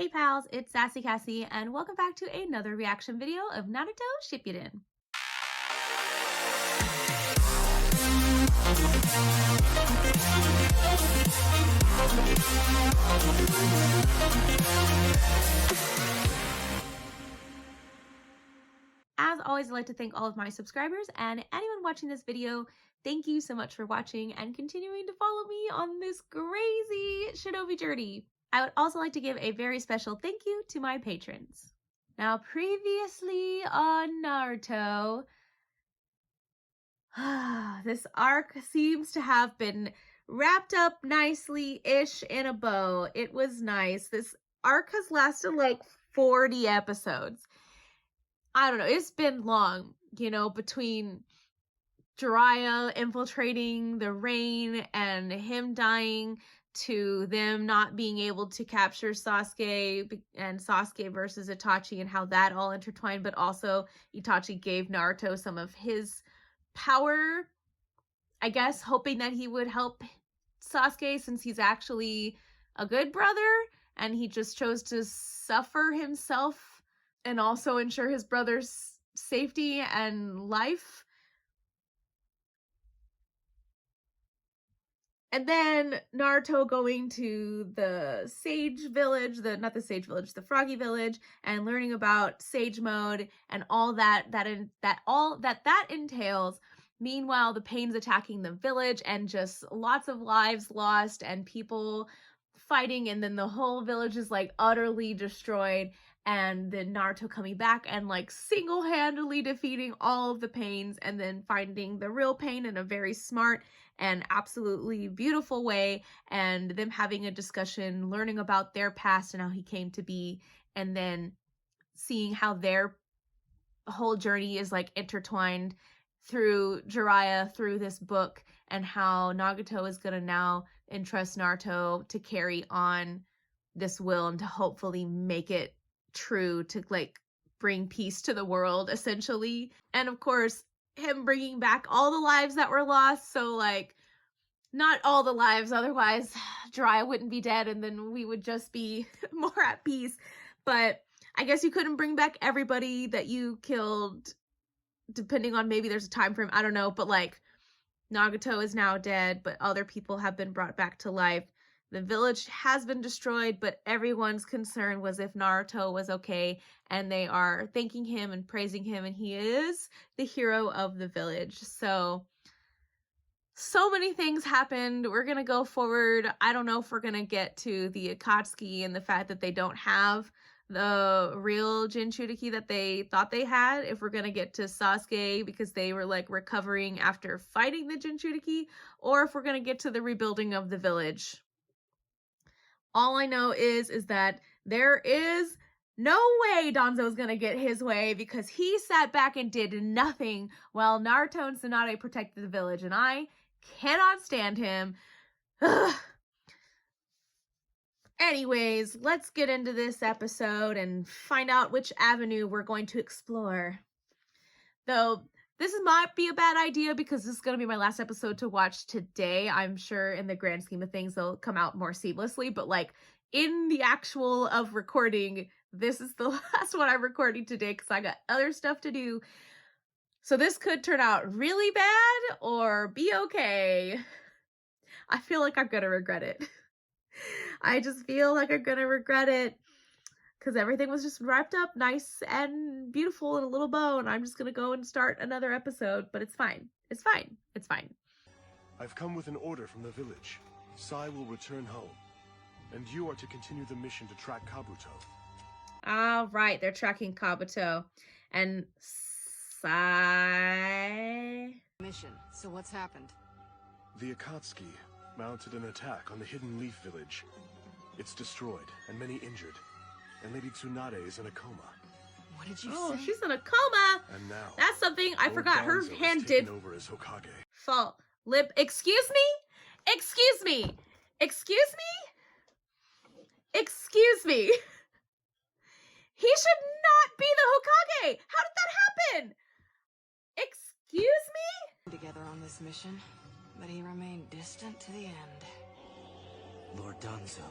Hey pals, it's Sassy Cassie, and welcome back to another reaction video of Naruto Shippuden. As always, I'd like to thank all of my subscribers and anyone watching this video. Thank you so much for watching and continuing to follow me on this crazy shinobi journey. I would also like to give a very special thank you to my patrons. Now, previously on Naruto, this arc seems to have been wrapped up nicely-ish in a bow. It was nice. This arc has lasted like 40 episodes. I don't know, it's been long, between Jiraiya infiltrating the rain and him dying to them not being able to capture Sasuke and Sasuke versus Itachi and how that all intertwined, but also Itachi gave Naruto some of his power, I guess, hoping that he would help Sasuke since he's actually a good brother and he just chose to suffer himself and also ensure his brother's safety and life. And then Naruto going to the Sage Village, the Froggy Village, and learning about Sage Mode and all that entails. Meanwhile, the pain's attacking the village and just lots of lives lost and people fighting, and then the whole village is like utterly destroyed. And then Naruto coming back and like single-handedly defeating all of the pains and then finding the real pain in a very smart and absolutely beautiful way, and them having a discussion, learning about their past and how he came to be, and then seeing how their whole journey is like intertwined through Jiraiya, through this book, and how Nagato is gonna now entrust Naruto to carry on this will and to hopefully make it true, to like bring peace to the world essentially. And of course him bringing back all the lives that were lost, so like not all the lives, otherwise Jiraiya wouldn't be dead and then we would just be more at peace. But I guess you couldn't bring back everybody that you killed, depending on, maybe there's a time frame, I don't know, but like Nagato is now dead, but other people have been brought back to life. The village has been destroyed, but everyone's concern was if Naruto was okay, and they are thanking him and praising him, and he is the hero of the village. So many things happened. We're gonna go forward. I don't know if we're gonna get to the Akatsuki and the fact that they don't have the real Jinchuriki that they thought they had, if we're gonna get to Sasuke because they were like recovering after fighting the Jinchuriki, or if we're gonna get to the rebuilding of the village. All I know is that there is no way Danzo is gonna get his way because he sat back and did nothing while Naruto and Tsunade protected the village, and I cannot stand him. Ugh. Anyways, let's get into this episode and find out which avenue we're going to explore. Though this might be a bad idea because this is going to be my last episode to watch today. I'm sure in the grand scheme of things, they'll come out more seamlessly. But like in the actual of recording, this is the last one I'm recording today because I got other stuff to do. So this could turn out really bad or be okay. I feel like I'm going to regret it. I just feel like I'm going to regret it, because everything was just wrapped up nice and beautiful in a little bow, and I'm just gonna go and start another episode, but it's fine. It's fine. It's fine. I've come with an order from the village. Sai will return home, and you are to continue the mission to track Kabuto. All right, they're tracking Kabuto. And Sai... Mission. So what's happened? The Akatsuki mounted an attack on the Hidden Leaf village. It's destroyed, and many injured. And Lady Tsunade is in a coma. What did you say? Oh, she's in a coma. And now, that's something I forgot. Her hand did over as Hokage. Fall. Excuse me? Excuse me? Excuse me? Excuse me? He should not be the Hokage. How did that happen? Excuse me? Together on this mission, but he remained distant to the end. Lord Danzo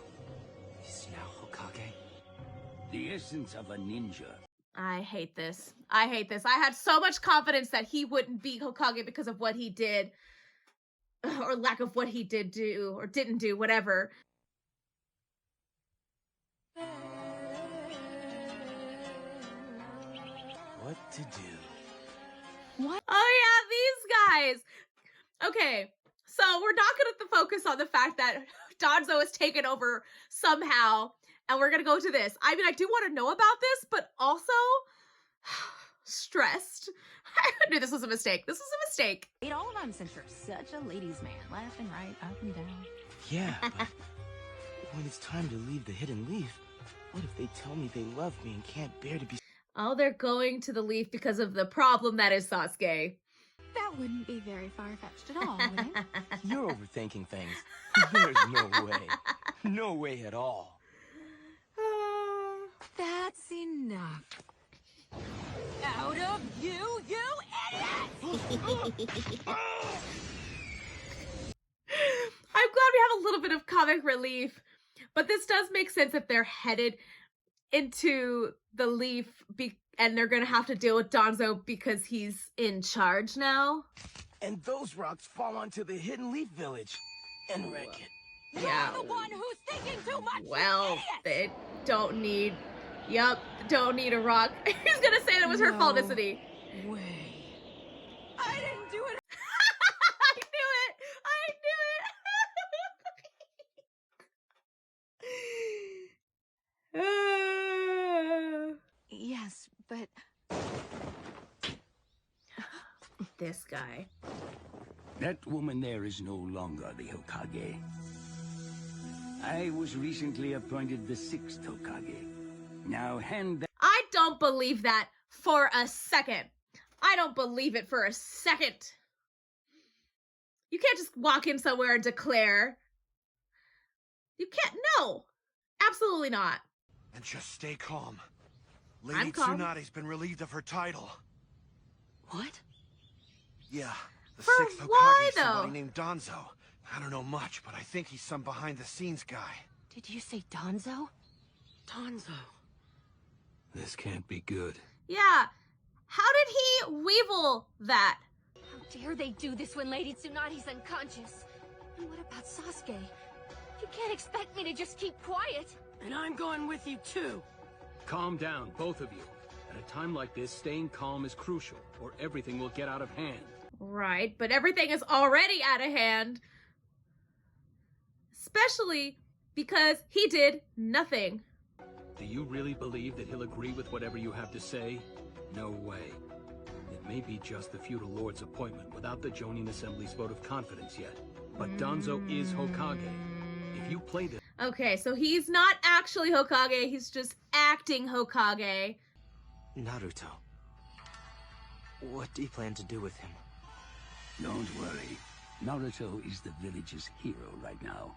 is now Hokage. The essence of a ninja. I hate this. I hate this. I had so much confidence that he wouldn't be Hokage because of what he did. Or lack of what he did do, or didn't do, whatever. What to do? What? Oh yeah, these guys. Okay, so we're not gonna focus on the fact that Danzo has taken over somehow, and we're gonna go to this. I mean, I do want to know about this, but also stressed. I knew this was a mistake. This was a mistake. Ate all nonsense. You're such a ladies' man. Left and right, up and down. Yeah, but when it's time to leave the Hidden Leaf, what if they tell me they love me and can't bear to be... Oh, they're going to the Leaf because of the problem that is Sasuke. That wouldn't be very far-fetched at all, would it? You're overthinking things. There's no way. No way at all. That's enough. Out of you, you idiot! I'm glad we have a little bit of comic relief, but this does make sense if they're headed into the Leaf and they're gonna have to deal with Danzo because he's in charge now. And those rocks fall onto the Hidden Leaf Village and wreck it. Yeah. You're the one who's thinking too much, Well, you idiot! they don't need. Yup, don't need a rock. He's gonna say that was her fault, isn't he? Way. I didn't do it. I knew it. I knew it. Yes, but This guy. That woman there is no longer the Hokage. I was recently appointed the 6th Hokage. Now hand that... I don't believe that for a second. I don't believe it for a second. You can't just walk in somewhere and declare. You can't. No. Absolutely not. And just stay calm. I'm Lady calm. Tsunade's been relieved of her title. what? Yeah, the For 6th why, Hokage is though? somebody named Danzo. I don't know much, but I think he's some behind-the-scenes guy. Did you say Danzo? Danzo. This can't be good. Yeah. How did he weevil that? How dare they do this when Lady Tsunade's unconscious? And what about Sasuke? You can't expect me to just keep quiet. And I'm going with you too. Calm down, both of you. At a time like this, staying calm is crucial, or everything will get out of hand. Right, but everything is already out of hand. Especially because he did nothing. Do you really believe that he'll agree with whatever you have to say? No way. It may be just the feudal lord's appointment without the Jonin Assembly's vote of confidence yet. But Danzo is Hokage. If you play this... Okay, so he's not actually Hokage, he's just acting Hokage. Naruto. What do you plan to do with him? Don't worry. Naruto is the village's hero right now.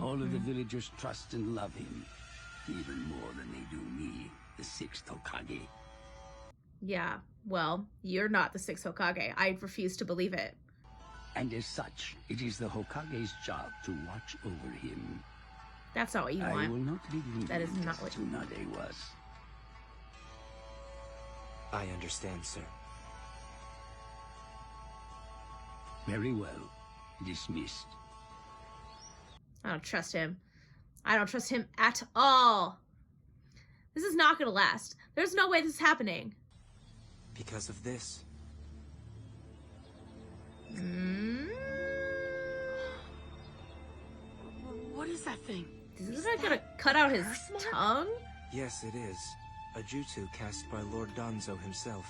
All of the villagers trust and love him. Even more than they do me, the 6th Hokage. Yeah, well, you're not the 6th Hokage. I refuse to believe it. And as such, it is the Hokage's job to watch over him. That's not what you I will want. not leave him That is as not what you want. Tsunade was. I understand, sir. Very well. Dismissed. I don't trust him. I don't trust him at all. This is not gonna last. There's no way this is happening. Because of this. What is that thing? Is that gonna cut out his curse mark? tongue? Yes, it is. A jutsu cast by Lord Danzo himself.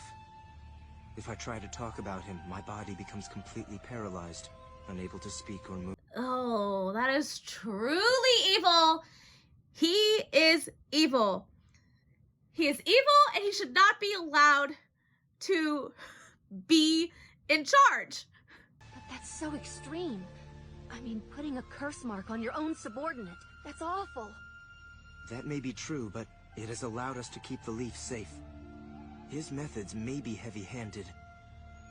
If I try to talk about him, my body becomes completely paralyzed, unable to speak or move. Oh, that is truly evil. He is evil. He is evil and he should not be allowed to be in charge. But that's so extreme. I mean, putting a curse mark on your own subordinate. That's awful. That may be true, but it has allowed us to keep the leaf safe. His methods may be heavy-handed,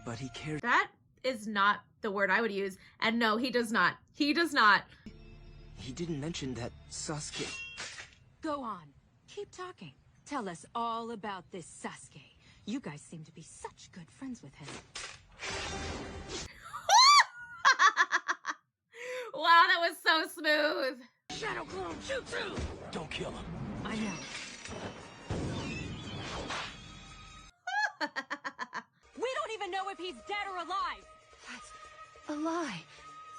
but he cares. That is not the word I would use. And no, he does not. He does not. He didn't mention that Sasuke... Go on. Keep talking. Tell us all about this Sasuke. You guys seem to be such good friends with him. Wow, that was so smooth. Shadow Clone Jutsu! Don't kill him. I know. We don't even know if he's dead or alive. That's a lie.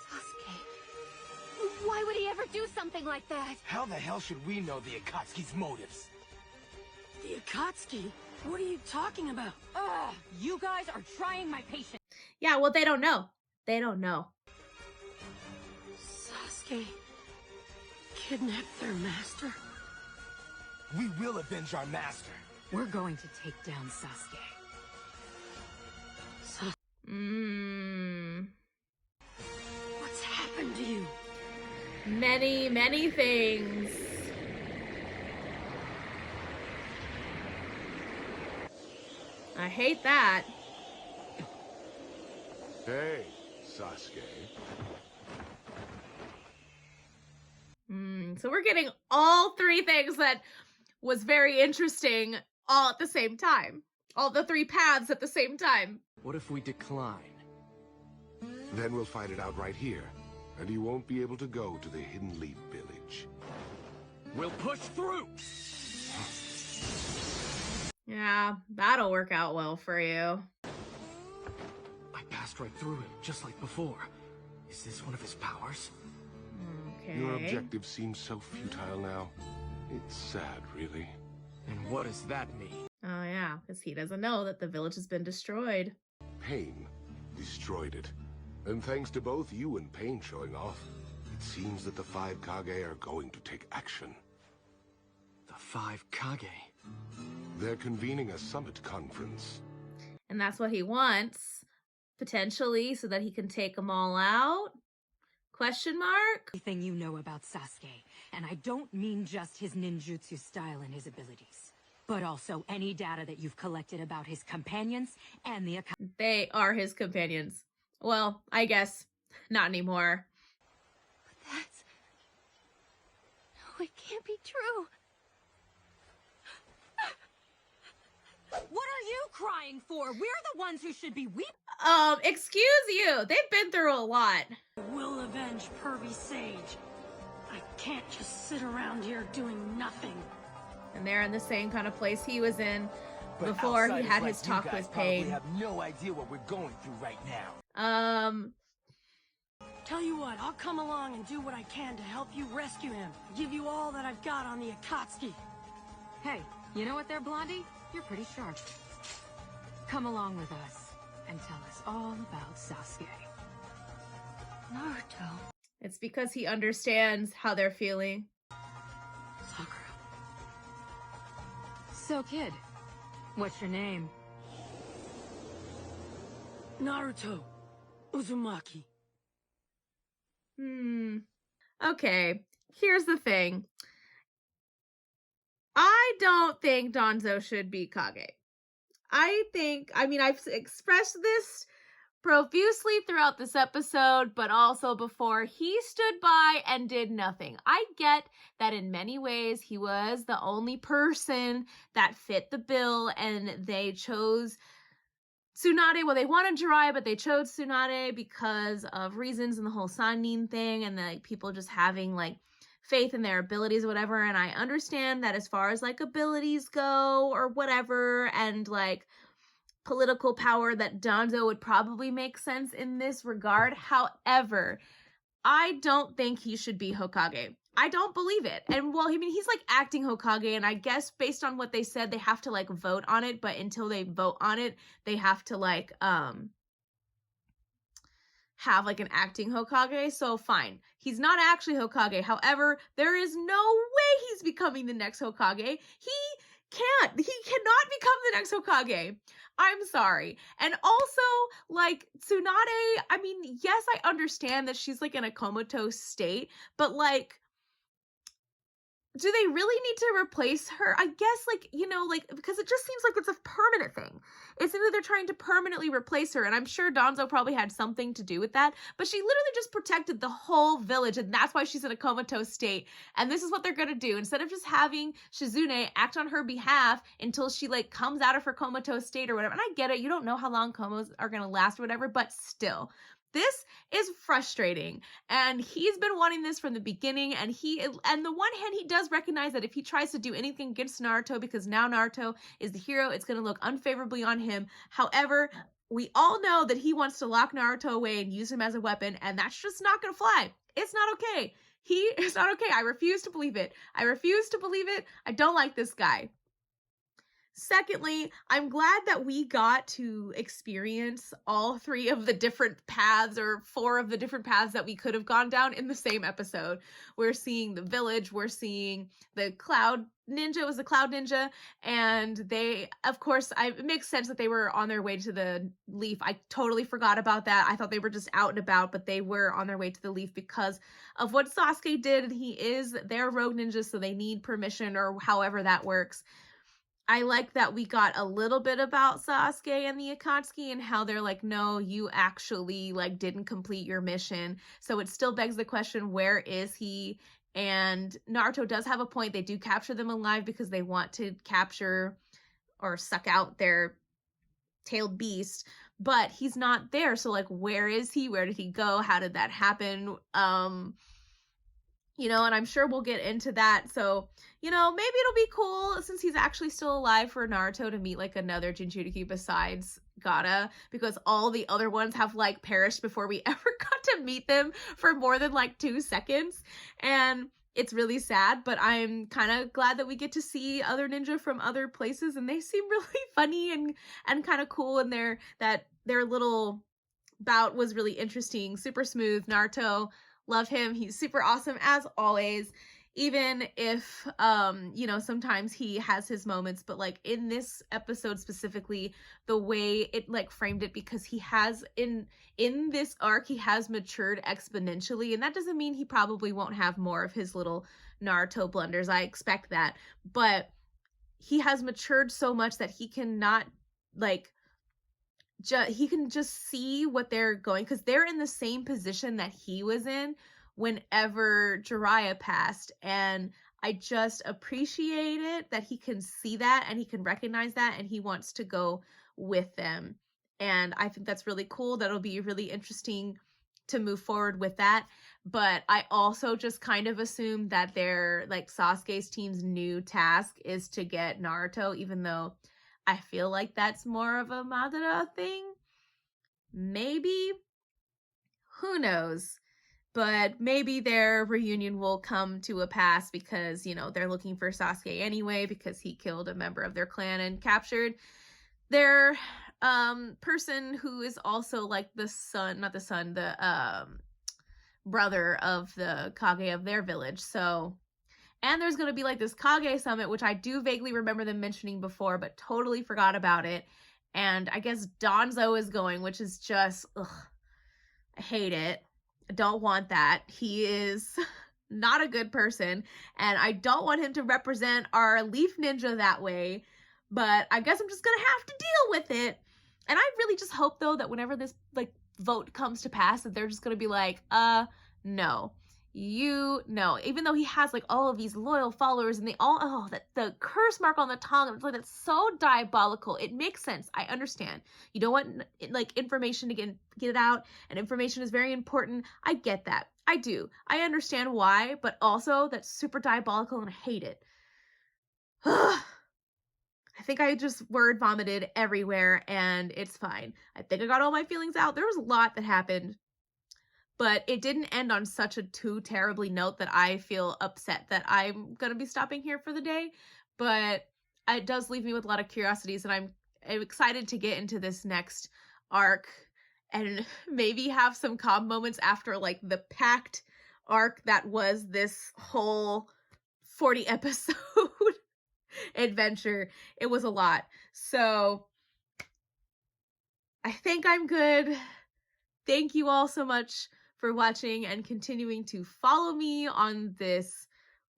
Sasuke. Why would he ever do something like that? How the hell should we know the Akatsuki's motives? The Akatsuki? What are you talking about? Ugh, you guys are trying my patience. Yeah, well, they don't know. They don't know. Sasuke kidnapped their master? We will avenge our master. We're going to take down Sasuke. What's happened to you? Many, many things. I hate that. Hey, Sasuke. So we're getting all three things that was very interesting all at the same time. All the three paths at the same time. What if we decline? Then we'll fight it out right here, and you won't be able to go to the Hidden Leaf Village. We'll push through! Yeah, that'll work out well for you. I passed right through him, just like before. Is this one of his powers? Okay. Your objective seems so futile now. It's sad, really. And what does that mean? Oh yeah, because he doesn't know that the village has been destroyed. Pain destroyed it. And thanks to both you and Pain showing off, it seems that the 5 Kage are going to take action. The 5 Kage? They're convening a summit conference. And that's what he wants, potentially, so that he can take them all out? Question mark? Everything you know about Sasuke, and I don't mean just his ninjutsu style and his abilities, but also any data that you've collected about his companions and the Akatsuki. They are his companions. Well, I guess not anymore. But that's... No, it can't be true. What are you crying for? We're the ones who should be weeping. Excuse you. They've been through a lot. We'll avenge Pervy Sage. I can't just sit around here doing nothing. And they're in the same kind of place he was in But before he outsiders had like his you talk guys with probably Pain. have no idea what we're going through right now. Tell you what, I'll come along and do what I can to help you rescue him. Give you all that I've got on the Akatsuki. Hey, you know what there, Blondie? You're pretty sharp. Come along with us and tell us all about Sasuke. Naruto. It's because he understands how they're feeling. Sakura. So, kid, what's your name? Naruto. Uzumaki. Okay, here's the thing. I don't think Danzo should be Kage. I've expressed this profusely throughout this episode, but also before. He stood by and did nothing. I get that in many ways he was the only person that fit the bill, and they chose Tsunade. Well, they wanted Jiraiya, but they chose Tsunade because of reasons and the whole Sannin thing, and like people just having like faith in their abilities or whatever. And I understand that as far as like abilities go or whatever, and like political power, that Danzo would probably make sense in this regard. However, I don't think he should be Hokage. I don't believe it. And well, I mean, he's like acting Hokage, and I guess based on what they said, they have to like vote on it, but until they vote on it, they have to like have like an acting Hokage. So fine, he's not actually Hokage. However, there is no way he's becoming the next Hokage. He cannot become the next Hokage. I'm sorry. And also, like, Tsunade, I mean, yes, I understand that she's like in a comatose state, but like, do they really need to replace her? I guess, like, you know, like, because it just seems like it's a permanent thing. It seems like they're trying to permanently replace her, and I'm sure Danzo probably had something to do with that, but she literally just protected the whole village, and that's why she's in a comatose state, and this is what they're gonna do. Instead of just having Shizune act on her behalf until she, like, comes out of her comatose state or whatever, and I get it, you don't know how long comas are gonna last or whatever, but still. This is frustrating, and he's been wanting this from the beginning, and the one hand, he does recognize that if he tries to do anything against Naruto, because now Naruto is the hero, it's going to look unfavorably on him. However, we all know that he wants to lock Naruto away and use him as a weapon, and that's just not going to fly. It's not okay. He is not okay. I refuse to believe it. I refuse to believe it. I don't like this guy. Secondly, I'm glad that we got to experience all 3 of the different paths, or 4 of the different paths that we could have gone down in the same episode. We're seeing the village, we're seeing the Cloud Ninja, it was the Cloud Ninja, and they, of course, it makes sense that they were on their way to the Leaf. I totally forgot about that. I thought they were just out and about, but they were on their way to the Leaf because of what Sasuke did, and he is their rogue ninja, so they need permission, or however that works. I like that we got a little bit about Sasuke and the Akatsuki and how they're like, no, you actually, like, didn't complete your mission. So it still begs the question, where is he? And Naruto does have a point. They do capture them alive because they want to capture or suck out their tailed beast, but he's not there. So, like, where is he? Where did he go? How did that happen? You know, and I'm sure we'll get into that. So, you know, maybe it'll be cool since he's actually still alive for Naruto to meet, like, another Jinchuriki besides Gaara, because all the other ones have, like, perished before we ever got to meet them for more than, like, 2 seconds. And it's really sad, but I'm kind of glad that we get to see other ninja from other places, and they seem really funny and kind of cool, and their little bout was really interesting. Super smooth. Naruto, love him. He's super awesome as always, even if you know, sometimes he has his moments, but like in this episode specifically, the way it like framed it, because he has in this arc, he has matured exponentially, and that doesn't mean he probably won't have more of his little Naruto blunders. I expect that, but he has matured so much that he cannot like he can just see what they're going, because they're in the same position that he was in whenever Jiraiya passed, and I just appreciate it that he can see that and he can recognize that, and he wants to go with them, and I think that's really cool. That'll be really interesting to move forward with that. But I also just kind of assume that they're like Sasuke's team's new task is to get Naruto, even though I feel like that's more of a Madara thing. Maybe. Who knows? But maybe their reunion will come to a pass because, you know, they're looking for Sasuke anyway because he killed a member of their clan and captured their person who is also like the son, not the son, the brother of the Kage of their village. So, and there's going to be like this Kage summit, which I do vaguely remember them mentioning before, but totally forgot about it. And I guess Danzo is going, which is just, ugh, I hate it. I don't want that. He is not a good person, and I don't want him to represent our Leaf Ninja that way, but I guess I'm just going to have to deal with it. And I really just hope, though, that whenever this, like, vote comes to pass, that they're just going to be like, no. No, even though he has like all of these loyal followers and they all, that the curse mark on the tongue, it's like, that's so diabolical. It makes sense. I understand. You don't want like information to get it out, and information is very important. I get that. I do. I understand why, but also that's super diabolical and I hate it. I think I just word vomited everywhere and it's fine. I think I got all my feelings out. There was a lot that happened, but it didn't end on such a too terribly note that I feel upset that I'm going to be stopping here for the day. But it does leave me with a lot of curiosities, and I'm excited to get into this next arc and maybe have some calm moments after like the packed arc that was this whole 40 episode adventure. It was a lot. So I think I'm good. Thank you all so much for watching and continuing to follow me on this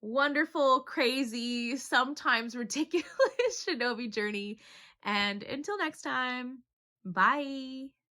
wonderful, crazy, sometimes ridiculous shinobi journey. And until next time, bye.